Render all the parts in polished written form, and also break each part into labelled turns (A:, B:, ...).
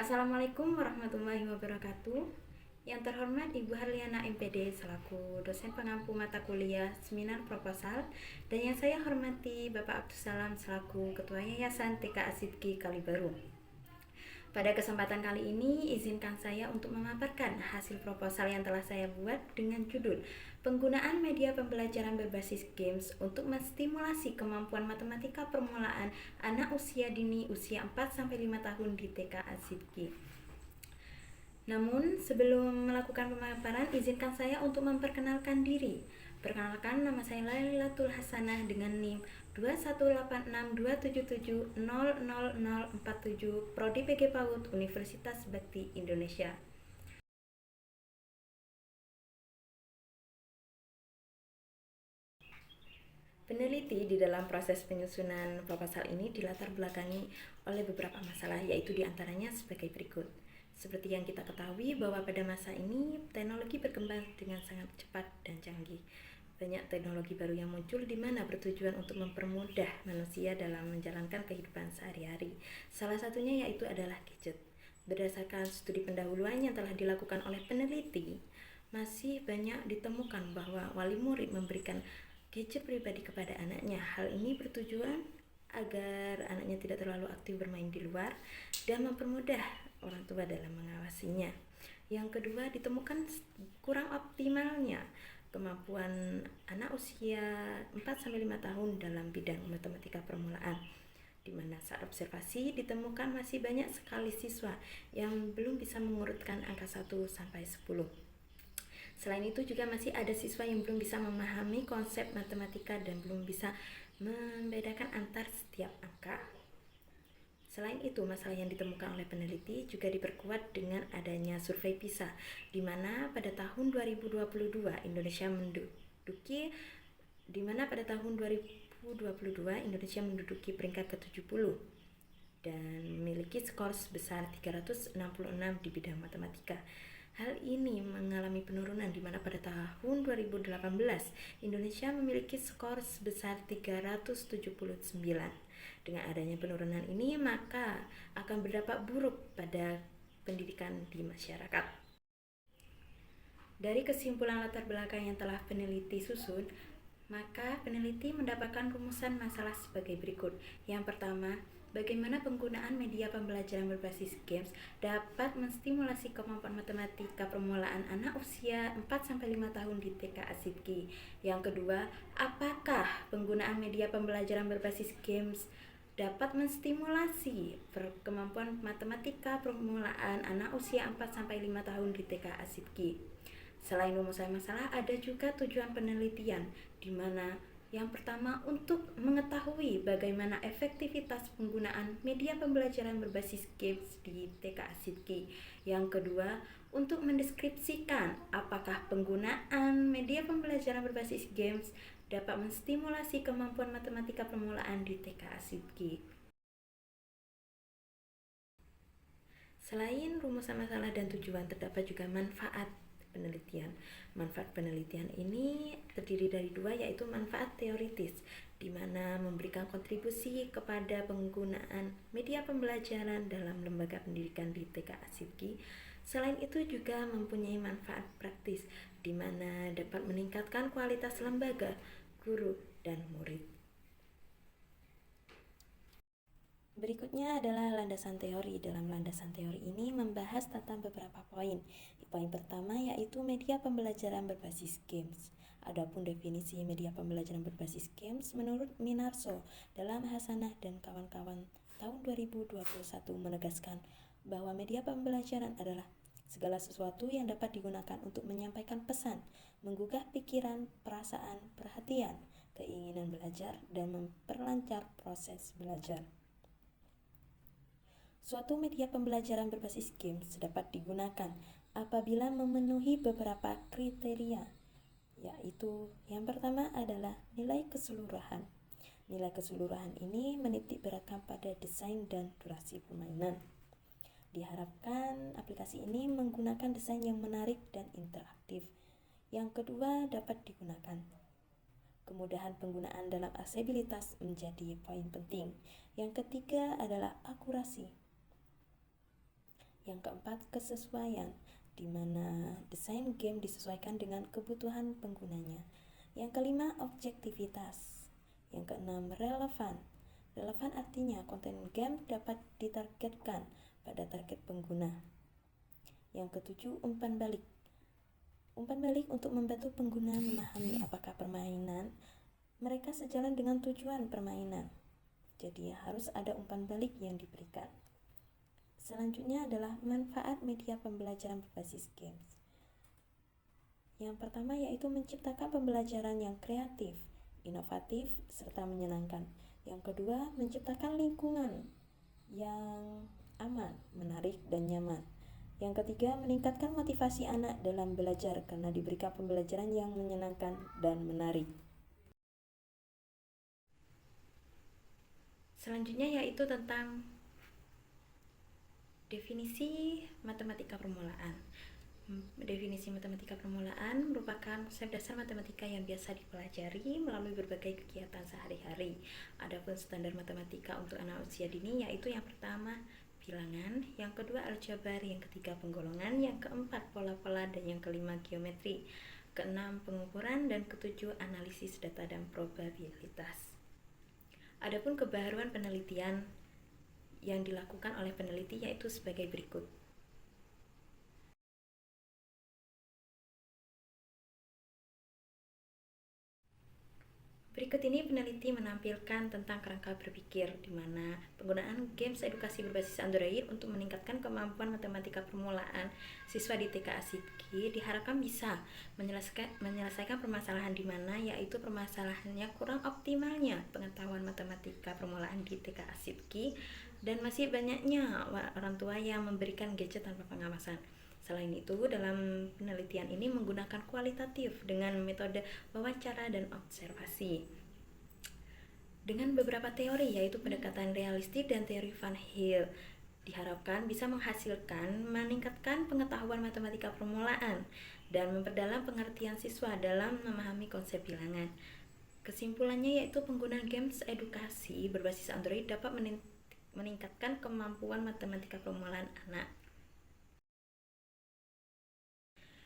A: Assalamualaikum warahmatullahi wabarakatuh. Yang terhormat Ibu Harliana MPD selaku dosen pengampu mata kuliah seminar proposal, dan yang saya hormati Bapak Abdussalam selaku Ketua Yayasan TK Asidki Kalibaru. Pada kesempatan kali ini, izinkan saya untuk memaparkan hasil proposal yang telah saya buat dengan judul Penggunaan Media Pembelajaran Berbasis Games untuk Menstimulasi Kemampuan Matematika Permulaan Anak Usia Dini usia 4-5 tahun di TK Asidki. Namun, sebelum melakukan pemaparan, izinkan saya untuk memperkenalkan diri. Perkenalkan, nama saya Lailatul Hasanah dengan NIM 2186277000047, Prodi PG PAUD Universitas Bakti Indonesia. Peneliti di dalam proses penyusunan proposal ini dilatar belakangi oleh beberapa masalah, yaitu diantaranya sebagai berikut. Seperti yang kita ketahui bahwa pada masa ini teknologi berkembang dengan sangat cepat dan canggih. Banyak teknologi baru yang muncul di mana bertujuan untuk mempermudah manusia dalam menjalankan kehidupan sehari-hari. Salah satunya yaitu adalah gadget. Berdasarkan studi pendahuluan yang telah dilakukan oleh peneliti, masih banyak ditemukan bahwa wali murid memberikan gadget pribadi kepada anaknya. Hal ini bertujuan agar anaknya tidak terlalu aktif bermain di luar dan mempermudah orang tua dalam mengawasinya. Yang kedua, ditemukan kurang optimalnya kemampuan anak usia 4-5 tahun dalam bidang matematika permulaan, di mana saat observasi ditemukan masih banyak sekali siswa yang belum bisa mengurutkan angka 1 sampai 10. Selain itu juga masih ada siswa yang belum bisa memahami konsep matematika dan belum bisa membedakan antar setiap angka. Selain itu, masalah yang ditemukan oleh peneliti juga diperkuat dengan adanya survei PISA, di mana pada tahun 2022 Indonesia menduduki peringkat ke-70 dan memiliki skor sebesar 366 di bidang matematika. Hal ini mengalami penurunan di mana pada tahun 2018 Indonesia memiliki skor sebesar 379. Dengan adanya penurunan ini, maka akan berdampak buruk pada pendidikan di masyarakat. Dari kesimpulan latar belakang yang telah peneliti susun, maka peneliti mendapatkan rumusan masalah sebagai berikut. Yang pertama, bagaimana penggunaan media pembelajaran berbasis games dapat menstimulasi kemampuan matematika permulaan anak usia 4-5 tahun di TK Asidki. Yang kedua, apakah penggunaan media pembelajaran berbasis games dapat menstimulasi kemampuan matematika permulaan anak usia 4-5 tahun di TK Asidki. Selain rumusan masalah, ada juga tujuan penelitian, di mana yang pertama untuk mengetahui bagaimana efektivitas penggunaan media pembelajaran berbasis games di TK Asidki. Yang kedua, untuk mendeskripsikan apakah penggunaan media pembelajaran berbasis games dapat menstimulasi kemampuan matematika permulaan di TK Asidki. Selain rumusan masalah dan tujuan, terdapat juga manfaat penelitian. Manfaat penelitian ini terdiri dari dua, yaitu manfaat teoritis, di mana memberikan kontribusi kepada penggunaan media pembelajaran dalam lembaga pendidikan di TK Asidki. Selain itu juga mempunyai manfaat praktis, di mana dapat meningkatkan kualitas lembaga, guru, dan murid. Berikutnya adalah landasan teori. Dalam landasan teori ini membahas tentang beberapa poin. Poin pertama yaitu media pembelajaran berbasis games. Adapun definisi media pembelajaran berbasis games menurut Minarso dalam Hasanah dan kawan-kawan tahun 2021 menegaskan bahwa media pembelajaran adalah segala sesuatu yang dapat digunakan untuk menyampaikan pesan, menggugah pikiran, perasaan, perhatian, keinginan belajar, dan memperlancar proses belajar. Suatu media pembelajaran berbasis games dapat digunakan apabila memenuhi beberapa kriteria, yaitu yang pertama adalah nilai keseluruhan. Nilai keseluruhan ini menitik beratkan pada desain dan durasi permainan. Diharapkan aplikasi ini menggunakan desain yang menarik dan interaktif. Yang kedua, dapat digunakan. Kemudahan penggunaan dalam aksesibilitas menjadi poin penting. Yang ketiga adalah akurasi. Yang keempat, kesesuaian, di mana desain game disesuaikan dengan kebutuhan penggunanya. Yang kelima, objektivitas. Yang keenam, relevan. Relevan artinya konten game dapat ditargetkan pada target pengguna. Yang ketujuh, umpan balik. Umpan balik untuk membantu pengguna memahami apakah permainan mereka sejalan dengan tujuan permainan. Jadi harus ada umpan balik yang diberikan. Selanjutnya adalah manfaat media pembelajaran berbasis games. Yang pertama yaitu menciptakan pembelajaran yang kreatif, inovatif, serta menyenangkan. Yang kedua, menciptakan lingkungan yang aman, menarik, dan nyaman. Yang ketiga, meningkatkan motivasi anak dalam belajar karena diberikan pembelajaran yang menyenangkan dan menarik. Selanjutnya yaitu tentang definisi matematika permulaan. Definisi matematika permulaan merupakan konsep dasar matematika yang biasa dipelajari melalui berbagai kegiatan sehari-hari. Adapun standar matematika untuk anak usia dini yaitu yang pertama bilangan, yang kedua aljabar, yang ketiga penggolongan, yang keempat pola-pola, dan yang kelima geometri, keenam pengukuran, dan ketujuh analisis data dan probabilitas. Adapun kebaruan penelitian yang dilakukan oleh peneliti yaitu sebagai berikut. Berikut ini peneliti menampilkan tentang kerangka berpikir di mana penggunaan games edukasi berbasis Android untuk meningkatkan kemampuan matematika permulaan siswa di TK Asidki diharapkan bisa menyelesaikan permasalahan di mana yaitu permasalahannya kurang optimalnya pengetahuan matematika permulaan di TK Asidki dan masih banyaknya orang tua yang memberikan gadget tanpa pengawasan. Selain itu, dalam penelitian ini menggunakan kualitatif dengan metode wawancara dan observasi. Dengan beberapa teori yaitu pendekatan realistik dan teori Van Hill, diharapkan bisa meningkatkan pengetahuan matematika permulaan dan memperdalam pengertian siswa dalam memahami konsep bilangan. Kesimpulannya yaitu penggunaan games edukasi berbasis Android dapat meningkatkan kemampuan matematika permulaan anak.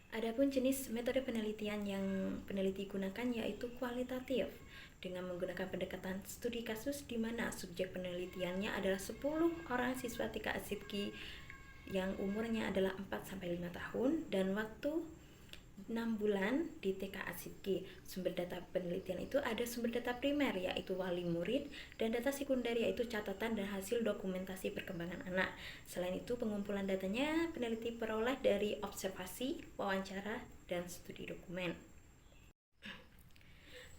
A: Adapun jenis metode penelitian yang peneliti gunakan yaitu kualitatif dengan menggunakan pendekatan studi kasus di mana subjek penelitiannya adalah 10 orang siswa TK Asidki yang umurnya adalah 4-5 tahun dan waktu 6 bulan di TK Asidki. Sumber data penelitian itu ada sumber data primer yaitu wali murid dan data sekunder yaitu catatan dan hasil dokumentasi perkembangan anak. Selain itu pengumpulan datanya peneliti peroleh dari observasi, wawancara, dan studi dokumen.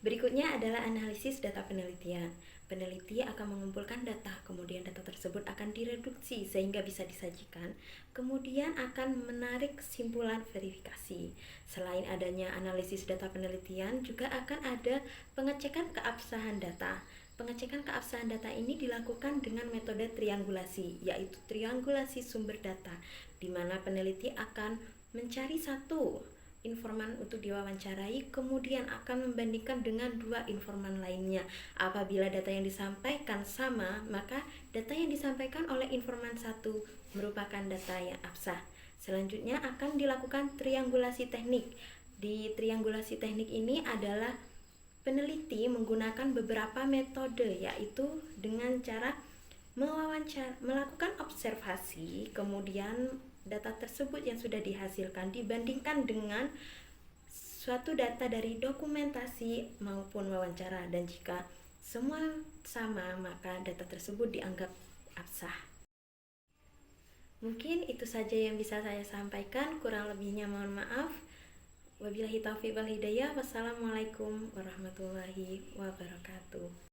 A: Berikutnya adalah analisis data penelitian. Peneliti akan mengumpulkan data, kemudian data tersebut akan direduksi sehingga bisa disajikan, kemudian akan menarik kesimpulan verifikasi. Selain adanya analisis data penelitian, juga akan ada pengecekan keabsahan data. Pengecekan keabsahan data ini dilakukan dengan metode triangulasi, yaitu triangulasi sumber data, di mana peneliti akan mencari satu informan untuk diwawancarai, kemudian akan membandingkan dengan dua informan lainnya. Apabila data yang disampaikan sama, maka data yang disampaikan oleh informan satu merupakan data yang absah. Selanjutnya akan dilakukan triangulasi teknik. Di triangulasi teknik ini adalah peneliti menggunakan beberapa metode, yaitu dengan cara melakukan observasi, kemudian data tersebut yang sudah dihasilkan dibandingkan dengan suatu data dari dokumentasi maupun wawancara, dan jika semua sama maka data tersebut dianggap absah. Mungkin itu saja yang bisa saya sampaikan, kurang lebihnya mohon maaf. Wabillahi taufiq wal hidayah. Wassalamualaikum warahmatullahi wabarakatuh.